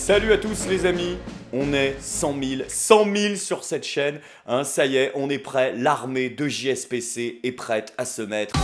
Salut à tous les amis, on est 100 000 sur cette chaîne, hein, ça y est, on est prêt, l'armée de JSPC est prête à se mettre.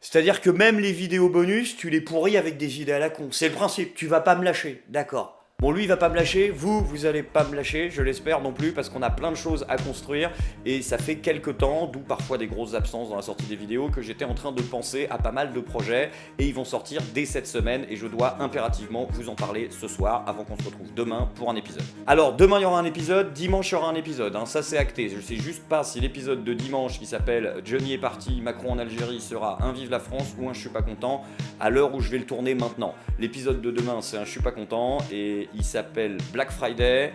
C'est-à-dire que même les vidéos bonus, tu les pourris avec des idées à la con, c'est le principe, tu vas pas me lâcher, d'accord. Bon, lui il va pas me lâcher, vous allez pas me lâcher, je l'espère non plus, parce qu'on a plein de choses à construire, et ça fait quelques temps, d'où parfois des grosses absences dans la sortie des vidéos, que j'étais en train de penser à pas mal de projets, et ils vont sortir dès cette semaine, et je dois impérativement vous en parler ce soir, avant qu'on se retrouve demain pour un épisode. Alors, demain il y aura un épisode, dimanche il y aura un épisode, hein, ça c'est acté, je sais juste pas si l'épisode de dimanche qui s'appelle Johnny est parti, Macron en Algérie sera un Vive la France ou un Je suis pas content, à l'heure où je vais le tourner maintenant. L'épisode de demain c'est un Je suis pas content, et il s'appelle Black Friday,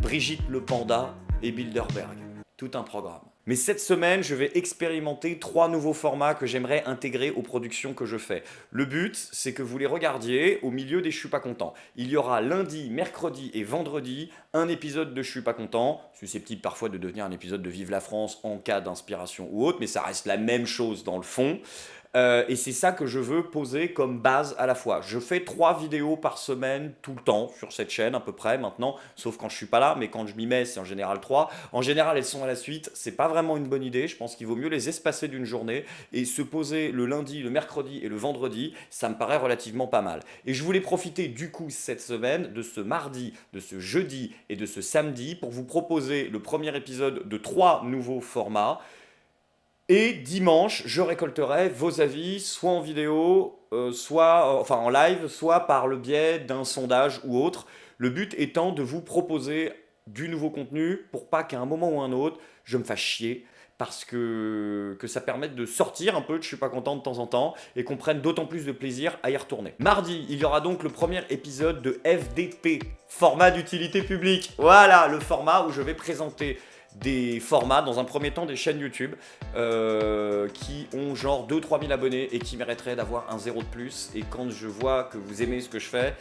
Brigitte le Panda et Bilderberg. Tout un programme. Mais cette semaine, je vais expérimenter 3 nouveaux formats que j'aimerais intégrer aux productions que je fais. Le but, c'est que vous les regardiez au milieu des Je suis pas content. Il y aura lundi, mercredi et vendredi un épisode de Je suis pas content, susceptible parfois de devenir un épisode de Vive la France en cas d'inspiration ou autre, mais ça reste la même chose dans le fond. Et c'est ça que je veux poser comme base à la fois. Je fais 3 vidéos par semaine tout le temps sur cette chaîne à peu près maintenant, sauf quand je suis pas là, mais quand je m'y mets c'est en général 3. En général elles sont à la suite, c'est pas vraiment une bonne idée, je pense qu'il vaut mieux les espacer d'une journée et se poser le lundi, le mercredi et le vendredi, ça me paraît relativement pas mal. Et je voulais profiter du coup cette semaine de ce mardi, de ce jeudi et de ce samedi pour vous proposer le premier épisode de 3 nouveaux formats. Et dimanche, je récolterai vos avis, soit en vidéo, soit en live, soit par le biais d'un sondage ou autre. Le but étant de vous proposer du nouveau contenu pour pas qu'à un moment ou un autre, je me fasse chier. Parce que ça permette de sortir un peu de Je suis pas content de temps en temps et qu'on prenne d'autant plus de plaisir à y retourner. Mardi, il y aura donc le premier épisode de FDP, format d'utilité publique. Voilà, le format où je vais présenter des formats, dans un premier temps des chaînes YouTube qui ont genre 2-3 000 abonnés et qui mériteraient d'avoir un zéro de plus. Et quand je vois que vous aimez ce que je fais,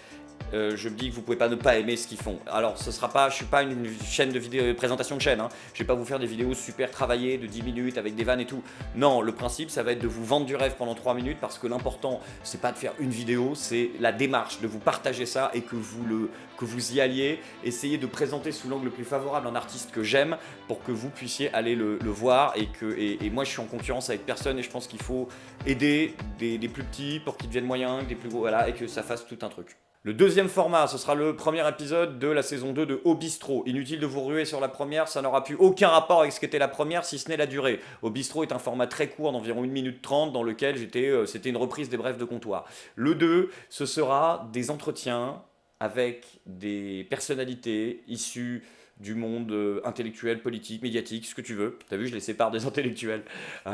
je me dis que vous pouvez pas ne pas aimer ce qu'ils font. Alors ce sera pas, je suis pas une chaîne de vidéo, présentation de chaîne, hein. Je vais pas vous faire des vidéos super travaillées de 10 minutes avec des vannes et tout. Non, le principe ça va être de vous vendre du rêve pendant 3 minutes parce que l'important c'est pas de faire une vidéo, c'est la démarche, de vous partager ça et que vous y alliez, essayez de présenter sous l'angle le plus favorable un artiste que j'aime pour que vous puissiez aller le voir et moi je suis en concurrence avec personne et je pense qu'il faut aider des plus petits pour qu'ils deviennent moyens, des plus gros, voilà, et que ça fasse tout un truc. Le deuxième format, ce sera le premier épisode de la saison 2 de Au Bistrot. Inutile de vous ruer sur la première, ça n'aura plus aucun rapport avec ce qu'était la première, si ce n'est la durée. Au Bistrot est un format très court, d'environ 1 minute 30, dans lequel c'était une reprise des brefs de comptoir. Le 2, ce sera des entretiens avec des personnalités issues du monde intellectuel, politique, médiatique, ce que tu veux. T'as vu, je les sépare des intellectuels.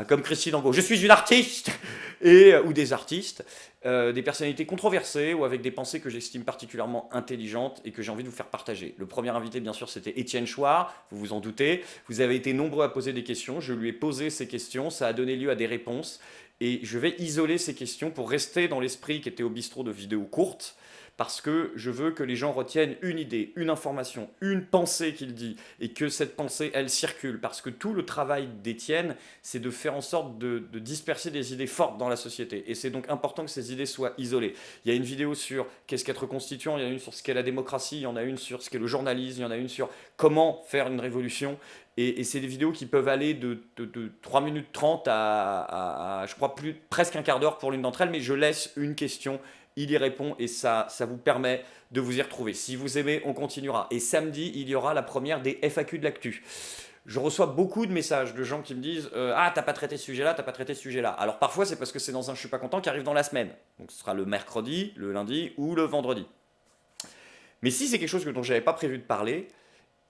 Comme Christine Angot. Je suis une artiste ou des artistes, des personnalités controversées ou avec des pensées que j'estime particulièrement intelligentes et que j'ai envie de vous faire partager. Le premier invité, bien sûr, c'était Étienne Chouard, vous vous en doutez. Vous avez été nombreux à poser des questions, je lui ai posé ces questions, ça a donné lieu à des réponses. Et je vais isoler ces questions pour rester dans l'esprit qui était Au Bistrot de vidéos courtes, parce que je veux que les gens retiennent une idée, une information, une pensée qu'il dit, et que cette pensée, elle circule, parce que tout le travail d'Étienne, c'est de faire en sorte de disperser des idées fortes dans la société, et c'est donc important que ces idées soient isolées. Il y a une vidéo sur qu'est-ce qu'être constituant, il y en a une sur ce qu'est la démocratie, il y en a une sur ce qu'est le journalisme, il y en a une sur comment faire une révolution, et c'est des vidéos qui peuvent aller de 3 minutes 30 à je crois, presque un quart d'heure pour l'une d'entre elles, mais je laisse une question, il y répond et ça vous permet de vous y retrouver. Si vous aimez, on continuera. Et samedi, il y aura la première des FAQ de l'actu. Je reçois beaucoup de messages de gens qui me disent ah, t'as pas traité ce sujet-là, t'as pas traité ce sujet-là. Alors parfois, c'est parce que c'est dans un Je suis pas content qui arrive dans la semaine. Donc ce sera le mercredi, le lundi ou le vendredi. Mais si c'est quelque chose dont j'avais pas prévu de parler,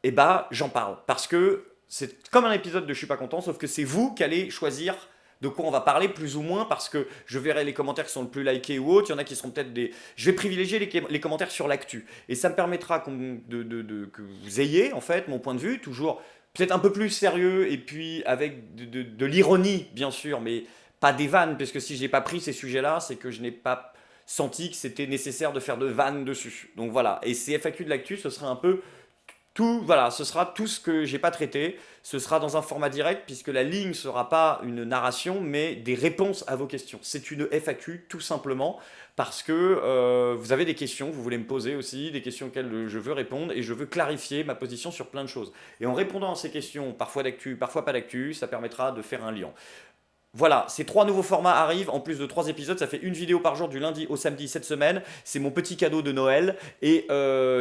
eh ben j'en parle. Parce que c'est comme un épisode de Je suis pas content, sauf que c'est vous qui allez choisir de quoi on va parler plus ou moins, parce que je verrai les commentaires qui sont le plus likés ou autres, il y en a qui seront peut-être des... Je vais privilégier les commentaires sur l'actu, et ça me permettra que vous ayez, en fait, mon point de vue, toujours peut-être un peu plus sérieux, et puis avec de l'ironie, bien sûr, mais pas des vannes, parce que si je n'ai pas pris ces sujets-là, c'est que je n'ai pas senti que c'était nécessaire de faire de vannes dessus. Donc voilà, et ces FAQ de l'actu, ce sera un peu Tout, voilà, ce sera tout ce que j'ai pas traité. Ce sera dans un format direct puisque la ligne sera pas une narration mais des réponses à vos questions. C'est une FAQ tout simplement parce que vous avez des questions, vous voulez me poser aussi, des questions auxquelles je veux répondre et je veux clarifier ma position sur plein de choses. Et en répondant à ces questions, parfois d'actu, parfois pas d'actu, ça permettra de faire un lien. Voilà, ces 3 nouveaux formats arrivent, en plus de 3 épisodes, ça fait une vidéo par jour du lundi au samedi cette semaine. C'est mon petit cadeau de Noël. Et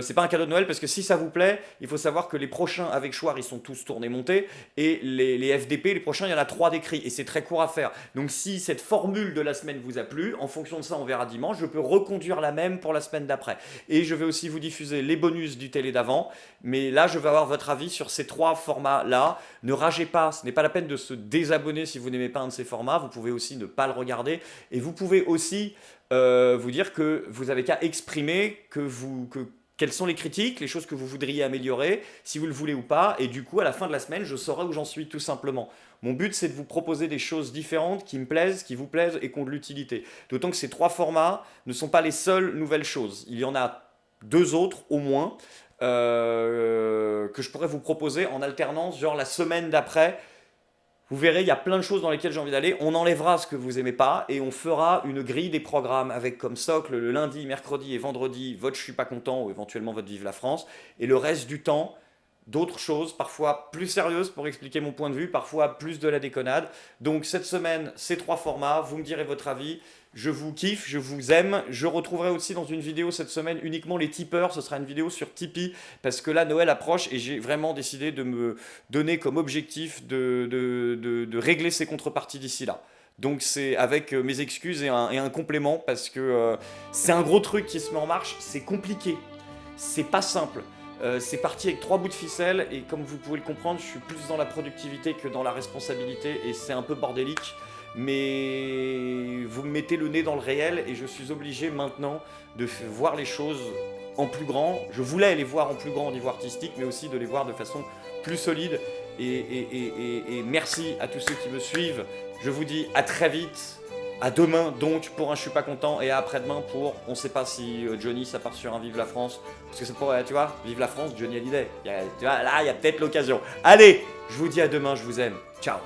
c'est pas un cadeau de Noël parce que si ça vous plaît, il faut savoir que les prochains avec Chouard, ils sont tous tournés montés. Et les FDP, les prochains, il y en a 3 d'écrits. Et c'est très court à faire. Donc si cette formule de la semaine vous a plu, en fonction de ça, on verra dimanche. Je peux reconduire la même pour la semaine d'après. Et je vais aussi vous diffuser les bonus du télé d'avant. Mais là, je veux avoir votre avis sur ces 3 formats-là. Ne ragez pas, ce n'est pas la peine de se désabonner si vous n'aimez pas un de ces formats. Vous pouvez aussi ne pas le regarder. Et vous pouvez aussi vous dire que vous avez qu'à exprimer quelles sont les critiques, les choses que vous voudriez améliorer, si vous le voulez ou pas. Et du coup, à la fin de la semaine, je saurai où j'en suis tout simplement. Mon but, c'est de vous proposer des choses différentes qui me plaisent, qui vous plaisent et qui ont de l'utilité. D'autant que ces 3 formats ne sont pas les seules nouvelles choses. Il y en a 2 autres au moins. Que je pourrais vous proposer en alternance, genre la semaine d'après. Vous verrez, il y a plein de choses dans lesquelles j'ai envie d'aller. On enlèvera ce que vous aimez pas et on fera une grille des programmes avec comme socle le lundi, mercredi et vendredi votre Je suis pas content ou éventuellement votre Vive la France. Et le reste du temps, d'autres choses, parfois plus sérieuses pour expliquer mon point de vue, parfois plus de la déconnade. Donc cette semaine, ces 3 formats, vous me direz votre avis. Je vous kiffe, je vous aime. Je retrouverai aussi dans une vidéo cette semaine uniquement les tipeurs. Ce sera une vidéo sur Tipeee parce que là, Noël approche et j'ai vraiment décidé de me donner comme objectif de régler ces contreparties d'ici là. Donc c'est avec mes excuses et un complément parce que c'est un gros truc qui se met en marche. C'est compliqué, c'est pas simple. C'est parti avec 3 bouts de ficelle et comme vous pouvez le comprendre, je suis plus dans la productivité que dans la responsabilité et c'est un peu bordélique. Mais vous me mettez le nez dans le réel et je suis obligé maintenant de voir les choses en plus grand. Je voulais les voir en plus grand au niveau artistique, mais aussi de les voir de façon plus solide. Et merci à tous ceux qui me suivent. Je vous dis à très vite. À demain donc pour un Je suis pas content et à après-demain pour on sait pas si Johnny ça part sur un Vive la France parce que ça pourrait, tu vois, Vive la France, Johnny Hallyday. Tu vois, là il y a peut-être l'occasion. Allez, je vous dis à demain, je vous aime. Ciao.